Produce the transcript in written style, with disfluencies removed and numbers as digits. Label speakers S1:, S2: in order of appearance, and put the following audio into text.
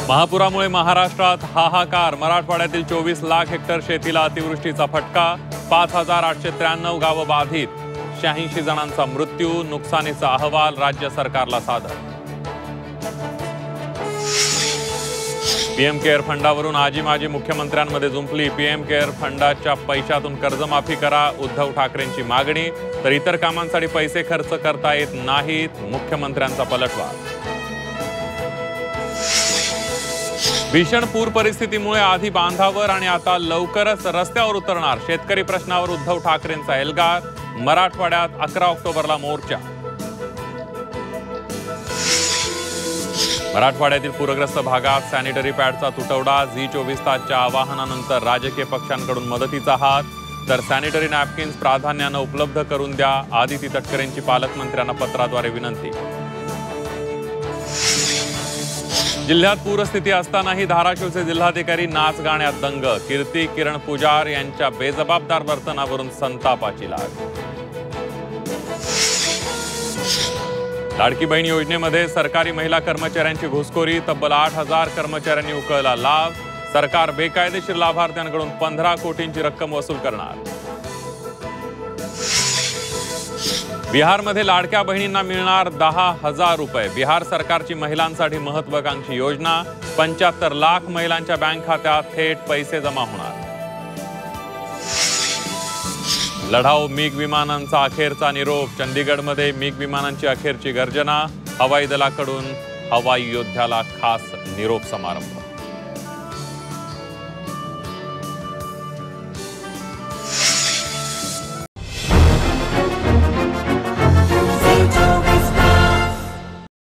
S1: महापुरामुळे महाराष्ट्रात हाहाकार। मराठवाड्यातील 24 लाख हेक्टर शेतीला अतिवृष्टीचा फटका। 5893 गावं बाधित। 86 जणांचा मृत्यू। नुकसानीचा अहवाल राज्य सरकारला सादर। पीएम केअर फंडावरून आजी माजी मुख्यमंत्र्यांमध्ये जुंपली। पीएम केअर फंडाच्या पैशातून कर्जमाफी करा, उद्धव ठाकरेंची मागणी। तर इतर कामांसाठी पैसे खर्च करता येत नाहीत, मुख्यमंत्र्यांचा पलटवार। भीषण पूर परिस्थितीमुळे आधी बांधावर आणि आता लवकरच रस्त्यावर उतरणार। शेतकरी प्रश्नावर उद्धव ठाकरेंचा एल्गार। मराठवाड्यात 11 ऑक्टोबरला मोर्चा। मराठवाड्यातील पूरग्रस्त भागात सॅनिटरी पॅडचा तुटवडा। झी 24 तासच्या आवाहनानंतर राजकीय पक्षांकडून मदतीचा हात। तर सॅनिटरी नॅपकिन्स प्राधान्यानं उपलब्ध करून द्या, आदिती तटकरेंची पालकमंत्र्यांना पत्राद्वारे विनंती। जिल्ह्यात पूरस्थिती असतानाही धाराशिवचे जिल्हाधिकारी नाच गाण्यात दंग। कीर्ती किरण पुजार यांच्या बेजबाबदार वर्तनावरून संतापाची लाट। लाडकी बहीण योजनेमध्ये सरकारी महिला कर्मचाऱ्यांची घुसखोरी। तब्बल 8000 कर्मचाऱ्यांनी उकळला लाभ। सरकार बेकायदेशीर लाभार्थ्यांकडून 15 कोटींची रक्कम वसूल करणार। बिहारमध्ये लाडक्या बहिणींना मिळणार 10,000 रुपये। बिहार सरकारची महिलांसाठी महत्त्वाकांक्षी योजना। 75 लाख महिलांच्या बँक खात्यात थेट पैसे जमा होणार। लढाऊ मिग विमानांचा अखेरचा निरोप। चंदीगडमध्ये मिग विमानांची अखेरची गर्जना। हवाई दलाकडून हवाई योद्ध्याला खास निरोप समारंभ।